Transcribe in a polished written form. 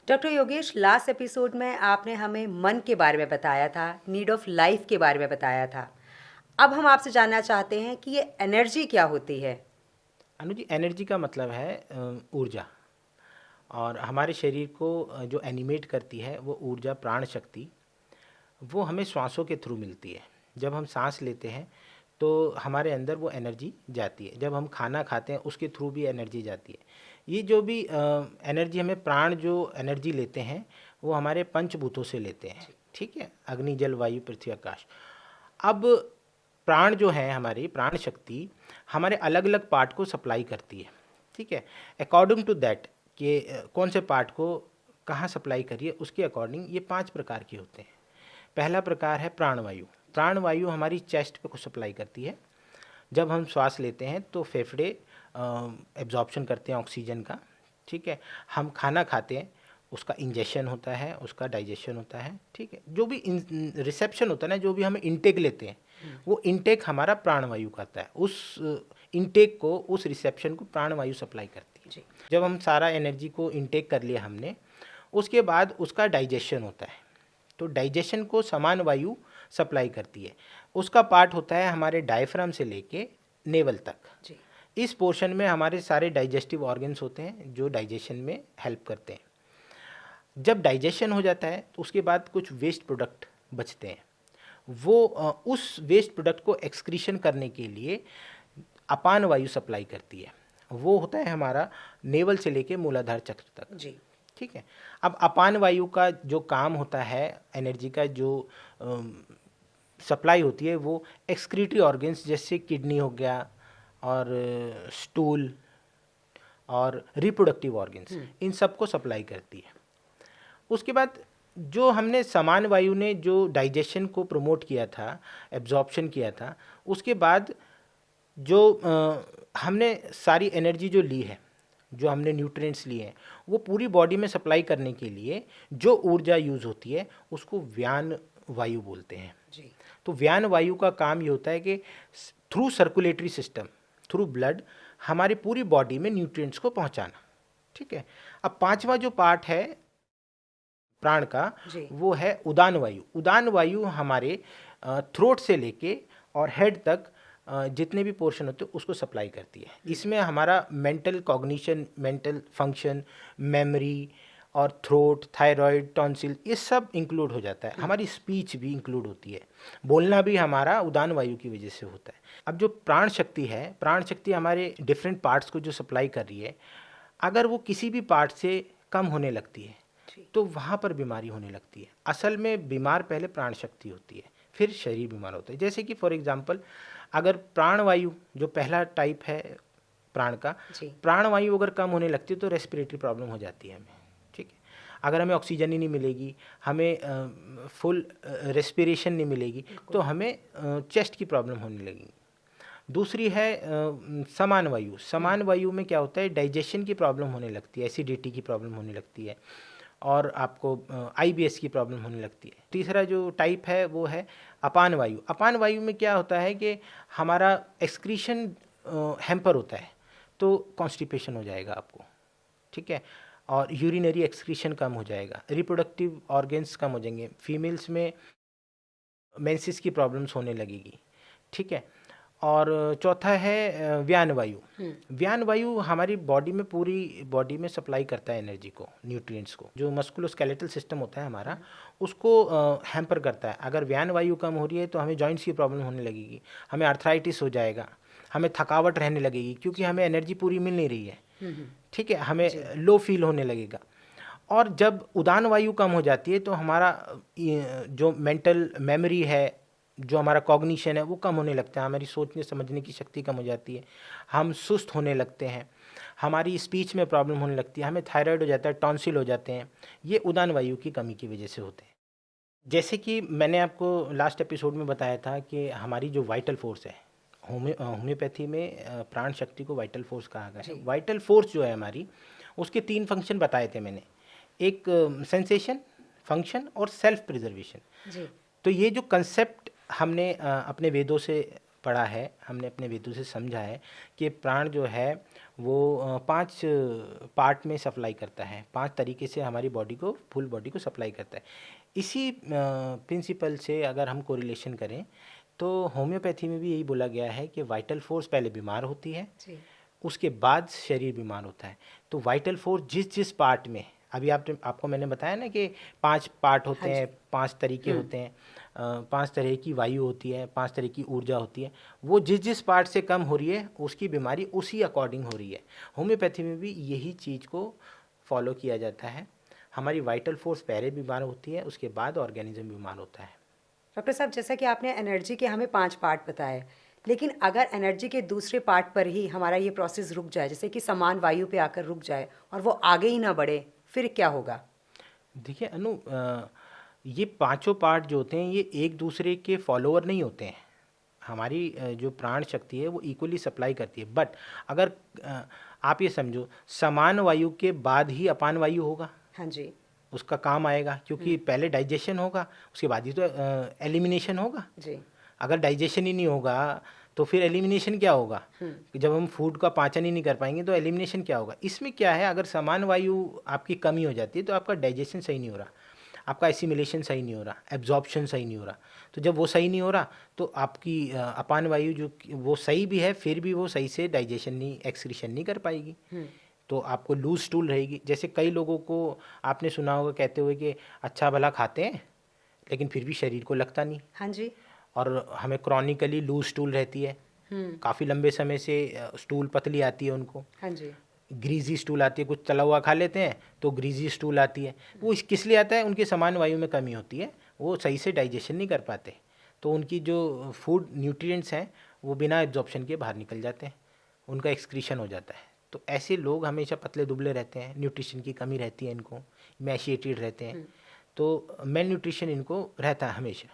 Doctor Yogesh, last episode में आपने हमें मन के बारे में बताया था, नीड ऑफ लाइफ के बारे में बताया था। अब हम आपसे जानना चाहते हैं कि ये एनर्जी क्या होती है। अनुजी, एनर्जी का मतलब है ऊर्जा। और हमारे शरीर को जो एनिमेट करती है वो ऊर्जा, प्राण शक्ति, वो हमें श्वासों के थ्रू मिलती है। जब हम सांस लेते हैं तो हमारे अंदर वो एनर्जी जाती है। जब हम खाना खाते हैं उसके थ्रू भी एनर्जी जाती है। ये जो भी एनर्जी हमें प्राण जो एनर्जी लेते हैं वो हमारे पंचभूतों से लेते हैं। ठीक है, अग्नि, जल, वायु, पृथ्वी, आकाश। अब प्राण जो है, हमारी प्राण शक्ति हमारे अलग अलग पार्ट को सप्लाई करती है। ठीक है, अकॉर्डिंग टू दैट कि कौन से पार्ट को कहाँ सप्लाई करिए, उसके अकॉर्डिंग ये 5 प्रकार के होते हैं। पहला प्रकार है प्राणवायु। प्राणवायु हमारी चेस्ट पे को सप्लाई करती है। जब हम श्वास लेते हैं तो फेफड़े एब्जॉर्प्शन करते हैं ऑक्सीजन का। ठीक है, हम खाना खाते हैं, उसका इंजेक्शन होता है, उसका डाइजेशन होता है। ठीक है, जो भी रिसेप्शन होता है ना, जो भी हम इनटेक लेते हैं वो इनटेक हमारा प्राणवायु करता है। उस इनटेक को, उस रिसेप्शन को प्राणवायु सप्लाई करती है। जब हम सारा एनर्जी को इनटेक कर लिया हमने, उसके बाद उसका डाइजेशन होता है। तो डाइजेशन को समान वायु सप्लाई करती है। उसका पार्ट होता है हमारे डायफ्राम से लेके नेवल तक। इस पोर्शन में हमारे सारे डाइजेस्टिव ऑर्गन्स होते हैं जो डाइजेशन में हेल्प करते हैं। जब डाइजेशन हो जाता है तो उसके बाद कुछ वेस्ट प्रोडक्ट बचते हैं। वो उस वेस्ट प्रोडक्ट को एक्सक्रीशन करने के लिए अपान वायु सप्लाई करती है। वो होता है हमारा नेवल से लेके मूलाधार चक्र तक जी। ठीक है, अब अपान वायु का जो काम होता है, एनर्जी का जो सप्लाई होती है, वो एक्सक्रीटरी ऑर्गन्स जैसे किडनी हो गया और स्टूल और रिप्रोडक्टिव ऑर्गन्स, इन सब को सप्लाई करती है। उसके बाद जो हमने समान वायु ने जो डाइजेशन को प्रमोट किया था, एब्जॉर्प्शन किया था, उसके बाद जो हमने सारी एनर्जी जो ली है, जो हमने न्यूट्रिएंट्स लिए हैं, वो पूरी बॉडी में सप्लाई करने के लिए जो ऊर्जा यूज़ होती है उसको व्यान वायु बोलते हैं जी। तो व्यान वायु का काम ये होता है कि through circulatory system, through blood, हमारी पूरी बॉडी में न्यूट्रिएंट्स को पहुंचाना। ठीक है, अब 5वां जो पार्ट है प्राण का, वो है उदान वायु। उदान वायु हमारे थ्रोट से लेके और हेड तक जितने भी पोर्शन होते हैं उसको सप्लाई करती है। इसमें हमारा mental cognition, mental function, memory और थ्रोट, थायराइड, टॉन्सिल, ये सब इंक्लूड हो जाता है। हमारी स्पीच भी इंक्लूड होती है, बोलना भी हमारा उदान वायु की वजह से होता है। अब जो प्राण शक्ति है, प्राण शक्ति हमारे डिफरेंट पार्ट्स को जो सप्लाई कर रही है, अगर वो किसी भी पार्ट से कम होने लगती है तो वहाँ पर बीमारी होने लगती है। असल में बीमार पहले प्राण शक्ति होती है, फिर शरीर बीमार होता है। जैसे कि फॉर एग्जांपल, अगर प्राणवायु जो पहला टाइप है प्राण का, प्राणवायु अगर कम होने लगती है तो रेस्पिरेटरी प्रॉब्लम हो जाती है हमें। ठीक है, अगर हमें ऑक्सीजन ही नहीं मिलेगी, हमें फुल रेस्पिरेशन नहीं मिलेगी, तो हमें चेस्ट की प्रॉब्लम होने लगेगी। दूसरी है समान वायु। समान वायु में क्या होता है, डाइजेशन की प्रॉब्लम होने लगती है, एसिडिटी की प्रॉब्लम होने लगती है और आपको आईबीएस की प्रॉब्लम होने लगती है। तीसरा जो टाइप है वो है अपान वायु। अपान वायु में क्या होता है कि हमारा एक्सक्रीशन हैम्पर होता है, तो कॉन्स्टिपेशन हो जाएगा आपको। ठीक है, और यूरिनरी एक्सक्रीशन कम हो जाएगा, रिप्रोडक्टिव ऑर्गन्स कम हो जाएंगे, फीमेल्स में मेंसेस की प्रॉब्लम्स होने लगेगी। ठीक है, और चौथा है व्यान वायु। व्यान वायु हमारी बॉडी में, पूरी बॉडी में सप्लाई करता है एनर्जी को, न्यूट्रिएंट्स को। जो मस्कुलोस्केलेटल सिस्टम होता है हमारा, उसको हैम्पर करता है। अगर व्यान वायु कम हो रही है तो हमें जॉइंट्स की प्रॉब्लम होने लगेगी, हमें आर्थराइटिस हो जाएगा, हमें थकावट रहने लगेगी क्योंकि हमें एनर्जी पूरी मिल नहीं रही है। ठीक है, हमें लो फील होने लगेगा। और जब उदान वायु कम हो जाती है तो हमारा जो मेंटल मेमोरी है, जो हमारा कॉग्निशन है, वो कम होने लगता है, हमारी सोचने समझने की शक्ति कम हो जाती है, हम सुस्त होने लगते हैं, हमारी स्पीच में प्रॉब्लम होने लगती है, हमें थायराइड हो जाता है, टॉन्सिल हो जाते हैं। ये उदान वायु की कमी की वजह से होते हैं। जैसे कि मैंने आपको लास्ट एपिसोड में बताया था कि हमारी जो वाइटल फोर्स है, होम्योपैथी में प्राण शक्ति को वाइटल फोर्स कहा गया है। वाइटल फोर्स जो है हमारी, उसके 3 फंक्शन बताए थे मैंने, एक सेंसेशन, फंक्शन और सेल्फ प्रिजर्वेशन। तो ये जो कंसेप्ट हमने अपने वेदों से पढ़ा है, हमने अपने वेदों से समझा है कि प्राण जो है वो 5 पार्ट में सप्लाई करता है, 5 तरीके से हमारी बॉडी को, फुल बॉडी को सप्लाई करता है। इसी प्रिंसिपल से अगर हम कोरिलेशन करें तो होम्योपैथी में भी यही बोला गया है कि वाइटल फोर्स पहले बीमार होती है, जी। उसके बाद शरीर बीमार होता है। तो वाइटल फोर्स जिस जिस पार्ट में, अभी आपको मैंने बताया ना कि 5 पार्ट होते हैं, 5 तरीके होते हैं, 5 तरह की वायु होती है, 5 तरह की ऊर्जा होती है, वो जिस जिस पार्ट से कम हो रही है उसकी बीमारी उसी अकॉर्डिंग हो रही है। होम्योपैथी में भी यही चीज़ को फॉलो किया जाता है। हमारी वाइटल फोर्स पहले बीमार होती है, उसके बाद ऑर्गेनिज्म बीमार होता है। डॉक्टर साहब, जैसा कि आपने एनर्जी के हमें 5 पार्ट बताए, लेकिन अगर एनर्जी के दूसरे पार्ट पर ही हमारा ये प्रोसेस रुक जाए, जैसे कि समान वायु पे आकर रुक जाए और वो आगे ही ना बढ़े, फिर क्या होगा? देखिए अनु, ये पांचों पार्ट जो होते हैं ये एक दूसरे के फॉलोअर नहीं होते हैं। हमारी जो प्राण शक्ति है वो इक्वली सप्लाई करती है, बट अगर आप ये समझो समान वायु के बाद ही अपान वायु होगा, हाँ जी। उसका काम आएगा, क्योंकि पहले डाइजेशन होगा, उसके बाद ही तो एलिमिनेशन होगा। जी। अगर डाइजेशन ही नहीं होगा तो फिर एलिमिनेशन क्या होगा? कि जब हम फूड का पाचन ही नहीं कर पाएंगे तो एलिमिनेशन क्या होगा? इसमें क्या है, अगर समान वायु आपकी कमी हो जाती है तो आपका डाइजेशन सही नहीं हो रहा, आपका एसिमिलेशन सही नहीं हो रहा, एब्जॉर्प्शन सही नहीं हो रहा। तो जब वो सही नहीं हो रहा तो आपकी अपान वायु जो वो सही भी है फिर भी वो सही से डाइजेशन नहीं, एक्सक्रीशन नहीं कर पाएगी, तो आपको लूज स्टूल रहेगी। जैसे कई लोगों को आपने सुना होगा कहते हुए कि अच्छा भला खाते हैं लेकिन फिर भी शरीर को लगता नहीं। हाँ जी। और हमें क्रॉनिकली लूज स्टूल रहती है, काफ़ी लंबे समय से स्टूल पतली आती है उनको। हाँ जी। ग्रीजी स्टूल आती है, कुछ तला हुआ खा लेते हैं तो ग्रीजी स्टूल आती है। वो किस लिए आता है? उनके समान वायु में कमी होती है, वो सही से डाइजेशन नहीं कर पाते, तो उनकी जो फूड न्यूट्रिएंट्स हैं वो बिना एब्जॉर्प्शन के बाहर निकल जाते हैं, उनका एक्सक्रीशन हो जाता है। तो ऐसे लोग हमेशा पतले दुबले रहते हैं, न्यूट्रिशन की कमी रहती है इनको, मैशिएटेड रहते हैं, तो मेल न्यूट्रिशन इनको रहता है हमेशा।